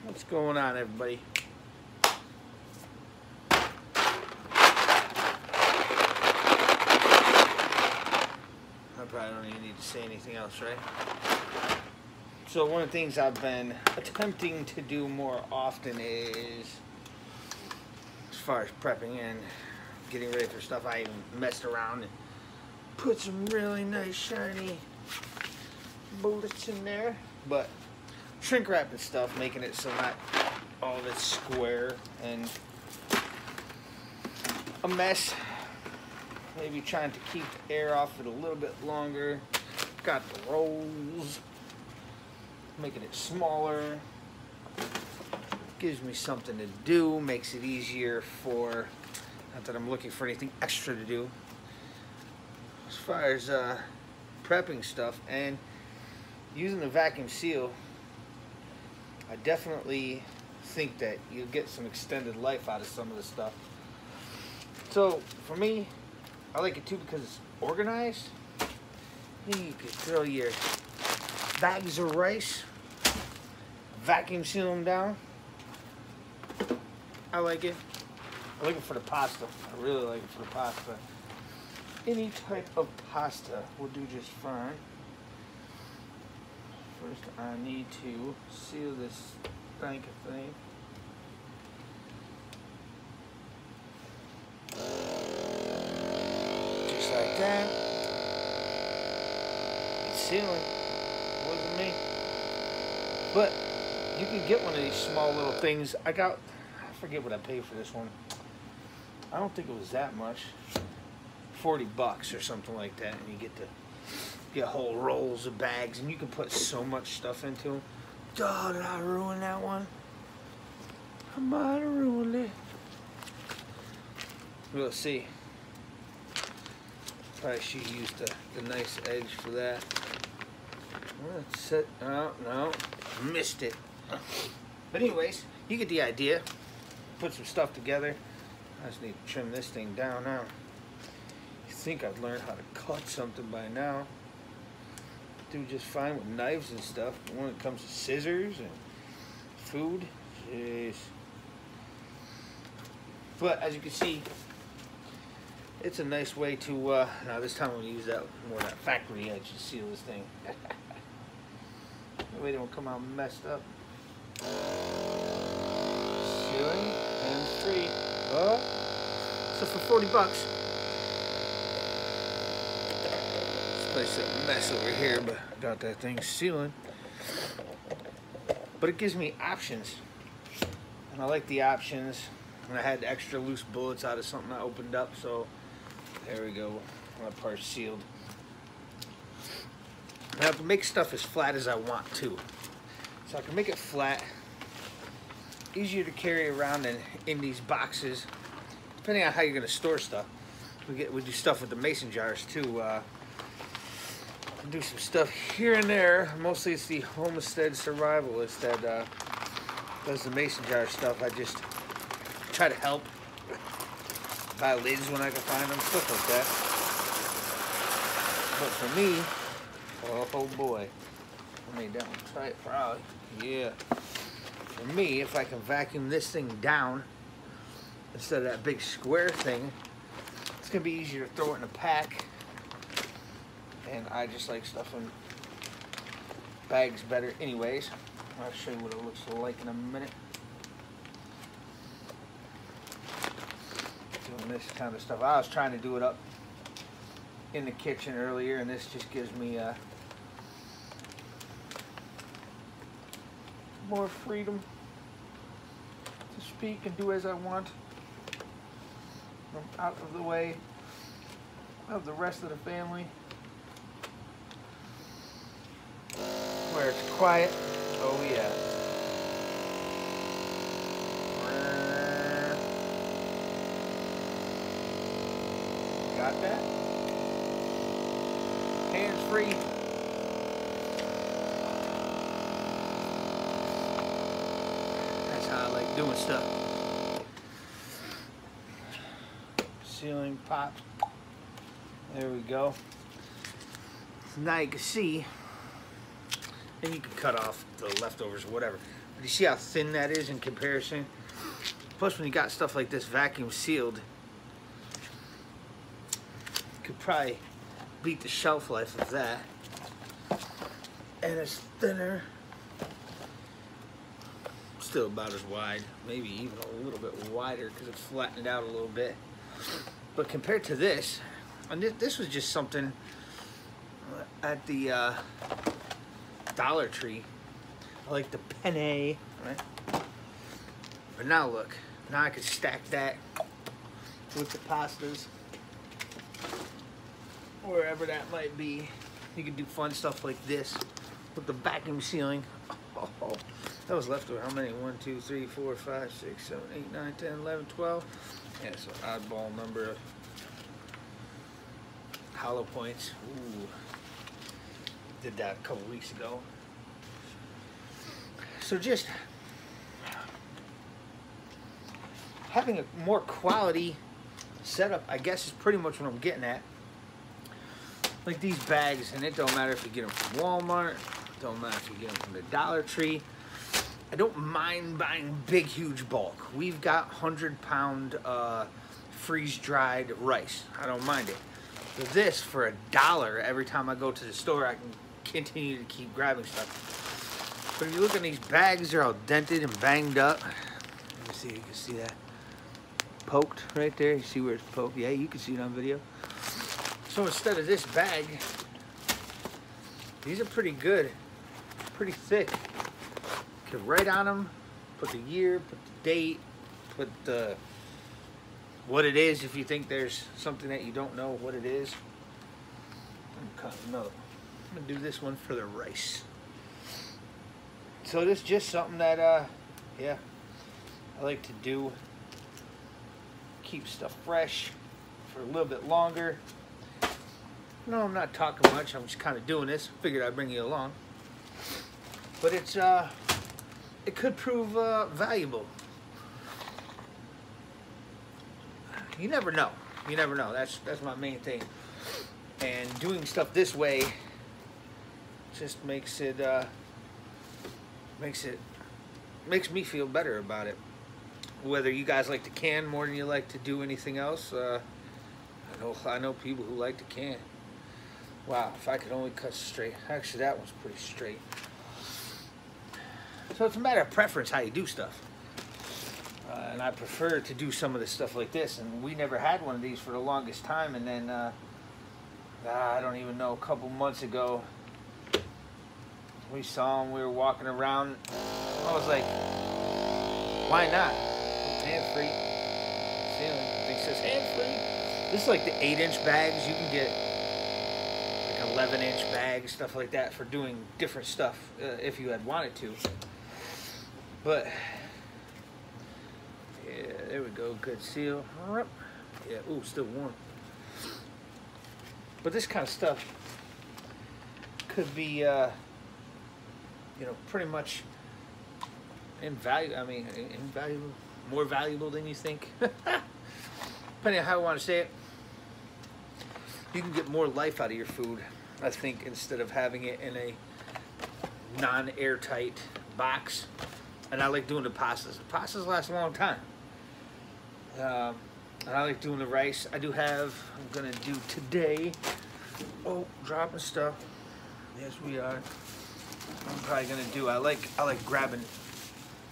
What's going on, everybody? I probably don't even need to say anything else, right? So one of the things I've been attempting to do more often is, as far as prepping and getting ready for stuff, I even messed around and put some really nice shiny bullets in there, but shrink wrapping stuff, making it so not all of it's square and a mess. Maybe trying to keep the air off it a little bit longer. Got the rolls, making it smaller. Gives me something to do, makes it easier for, not that I'm looking for anything extra to do. As far as prepping stuff and using the vacuum seal, I definitely think that you'll get some extended life out of some of the stuff. So for me, I like it too because it's organized. You can throw your bags of rice, vacuum seal them down. I like it. I like it for the pasta. I really like it for the pasta. Any type of pasta will do just fine. First, I need to seal this thing. Just like that. It's sealing. Wasn't me. But you can get one of these small little things. I forget what I paid for this one. I don't think it was that much. $40 or something like that, and you get whole rolls of bags, and you can put so much stuff into them. Oh, did I ruin that one? I might have ruined it. We'll see. Probably should use the nice edge for that. Let's set. Oh, no, missed it. But anyways, you get the idea. Put some stuff together. I just need to trim this thing down now. You think I'd learn how to cut something by now? Do just fine with knives and stuff, but when it comes to scissors and food, jeez. But as you can see, it's a nice way to, now this time I'm going to use that more that factory edge to seal this thing. That way they won't come out messed up. Sealing and free. Oh, so for $40. Place a mess over here, but got that thing sealing. But it gives me options, and I like the options. And I had extra loose bullets out of something I opened up, so there we go. My part's sealed. Now I can make stuff as flat as I want to, so I can make it flat, easier to carry around in these boxes, depending on how you're going to store stuff. We do stuff with the mason jars too. Do some stuff here and there. Mostly it's the Homestead Survivalist that does the mason jar stuff. I just try to help. Buy lids when I can find them, stuff like that. But for me, oh boy, I made that one tight probably. Yeah. For me, if I can vacuum this thing down instead of that big square thing, it's gonna be easier to throw it in a pack. And I just like stuff in bags better anyways. I'll show you what it looks like in a minute. Doing this kind of stuff. I was trying to do it up in the kitchen earlier, and this just gives me more freedom to speak and do as I want. I'm out of the way of the rest of the family. Where it's quiet. Oh yeah. Got that? Hands free. That's how I like doing stuff. Sealing pops. There we go. So now you can see. And you can cut off the leftovers or whatever. You see how thin that is in comparison? Plus, when you got stuff like this vacuum sealed, you could probably beat the shelf life of that. And it's thinner. Still about as wide, maybe even a little bit wider because it's flattened out a little bit. But compared to this, and this was just something at the Dollar Tree. I like the penne, right? But now look, now I can stack that with the pastas, wherever that might be. You can do fun stuff like this with the vacuum sealing. Oh, that was leftover. How many? 1, 2, 3, 4, 5, 6, 7, 8, 9, 10, 11, 12. Yeah, so oddball number of hollow points. Ooh. Did that a couple weeks ago. So just having a more quality setup, I guess, is pretty much what I'm getting at. Like these bags, and it don't matter if you get them from Walmart, don't matter if you get them from the Dollar Tree. I don't mind buying big, huge bulk. We've got 100-pound freeze-dried rice. I don't mind it. But this, for $1, every time I go to the store, I can continue to keep grabbing stuff. But if you look at these bags, they're all dented and banged up. Let me see, you can see that. Poked right there. You see where it's poked? Yeah, you can see it on video. So instead of this bag, these are pretty good, pretty thick. You can write on them, put the year, put the date, put the what it is if you think there's something that you don't know what it is. I'm gonna cut another one. I'm gonna do this one for the rice. So this is just something that yeah, I like to do. Keep stuff fresh for a little bit longer. No, I'm not talking much. I'm just kind of doing this. Figured I'd bring you along. But it's it could prove valuable. You never know. You never know. That's my main thing. And doing stuff this way just makes me feel better about it. Whether you guys like to can more than you like to do anything else, I know people who like to can. Wow, if I could only cut straight. Actually, that one's pretty straight. So it's a matter of preference how you do stuff. And I prefer to do some of this stuff like this. And we never had one of these for the longest time. And then, I don't even know, a couple months ago, we saw them, we were walking around. I was like, why not? Hand-free. See, it says hand-free. This is like the 8-inch bags. You can get 11-inch bags, stuff like that, for doing different stuff if you had wanted to. But yeah, there we go. Good seal. Yeah, ooh, still warm. But this kind of stuff could be, you know, pretty much invaluable, more valuable than you think. Depending on how you want to say it. You can get more life out of your food, I think, instead of having it in a non-airtight box. And I like doing the pastas. The pastas last a long time. And I like doing the rice. I'm gonna do today. Oh, dropping stuff. Yes, we are. I'm probably gonna do, I like grabbing,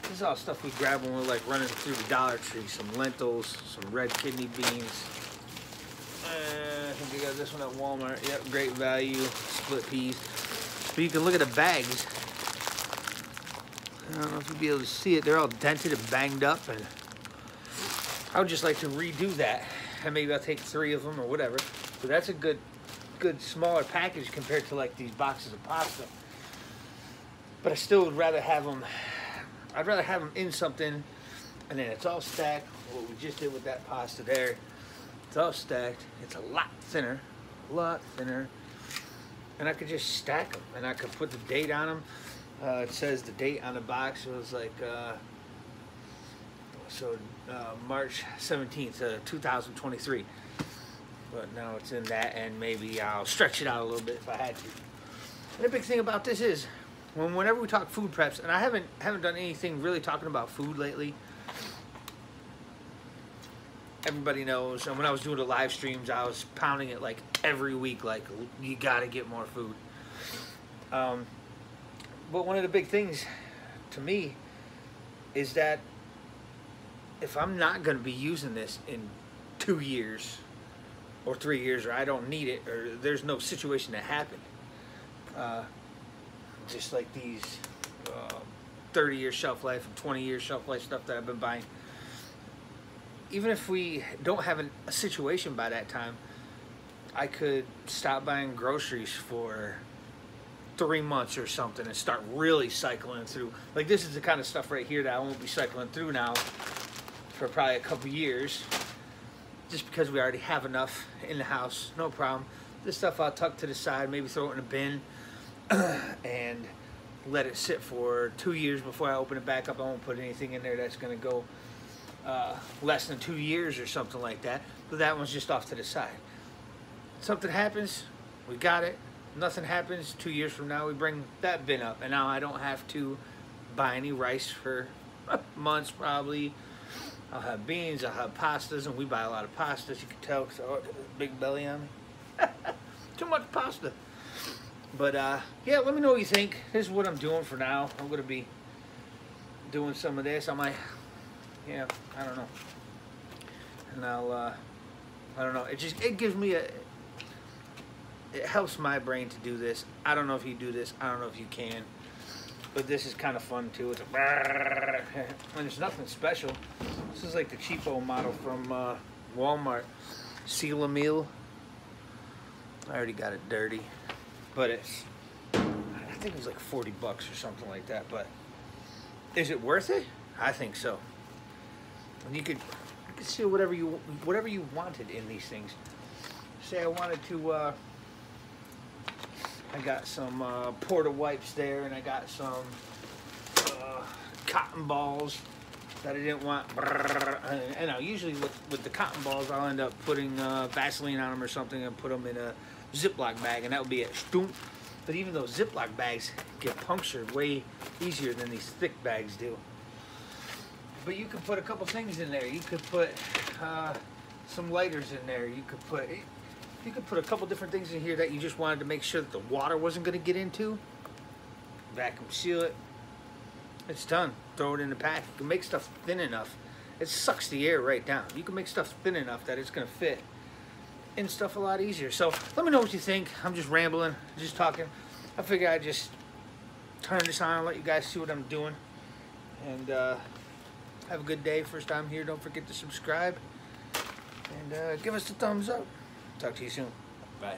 this is all stuff we grab when we're like running through the Dollar Tree. Some lentils, some red kidney beans. I think I got this one at Walmart. Yep, great value. Split peas. But you can look at the bags. I don't know if you'll be able to see it. They're all dented and banged up, and I would just like to redo that. And maybe I'll take 3 of them or whatever. But that's a good smaller package compared to like these boxes of pasta. But I still would rather have them. I'd rather have them in something, and then it's all stacked. What we just did with that pasta there. It's all stacked. It's a lot thinner, and I could just stack them, and I could put the date on them. It says the date on the box. It was like March 17th, 2023. But now it's in that, and maybe I'll stretch it out a little bit if I had to. And the big thing about this is whenever we talk food preps, and I haven't done anything really talking about food lately. Everybody knows, and when I was doing the live streams, I was pounding it like every week, like you got to get more food. But one of the big things to me is that if I'm not going to be using this in 2 years or 3 years, or I don't need it, or there's no situation to happen, just like these 30-year shelf life and 20-year shelf life stuff that I've been buying, even if we don't have a situation by that time, I could stop buying groceries for 3 months or something and start really cycling through. Like, this is the kind of stuff right here that I won't be cycling through now for probably a couple years, just because we already have enough in the house. No problem. This stuff I'll tuck to the side, maybe throw it in a bin and let it sit for 2 years before I open it back up. I won't put anything in there that's going to go less than 2 years or something like that. But that one's just off to the side. Something happens, we got it. Nothing happens, 2 years from now we bring that bin up, and now I don't have to buy any rice for months probably. I'll have beans, I'll have pastas, and we buy a lot of pastas. You can tell because I got a big belly on me. Too much pasta. But yeah, let me know what you think. This is what I'm doing for now. I'm going to be doing some of this on my, yeah, I don't know. And I'll, I don't know. It gives me it helps my brain to do this. I don't know if you do this. I don't know if you can. But this is kind of fun too. It's a and it's nothing special. This is like the cheapo model from Walmart. Seal a meal. I already got it dirty. But it's, I think it was like 40 bucks or something like that. But is it worth it? I think so. And you could seal whatever you wanted in these things. Say I wanted to I got some Porta wipes there, and I got some cotton balls that I didn't want. And I usually with the cotton balls, I'll end up putting Vaseline on them or something and put them in a Ziploc bag, and that would be it. But even those Ziploc bags get punctured way easier than these thick bags do. But you could put a couple things in there. You could put some lighters in there. You could put a couple different things in here that you just wanted to make sure that the water wasn't going to get into. Vacuum seal it. It's done. Throw it in the pack. You can make stuff thin enough. It sucks the air right down. You can make stuff thin enough that it's going to fit in stuff a lot easier. So let me know what you think. I'm just rambling, just talking. I figure I'd just turn this on and let you guys see what I'm doing. And have a good day. First time here, don't forget to subscribe. And give us a thumbs up. Talk to you soon. Bye.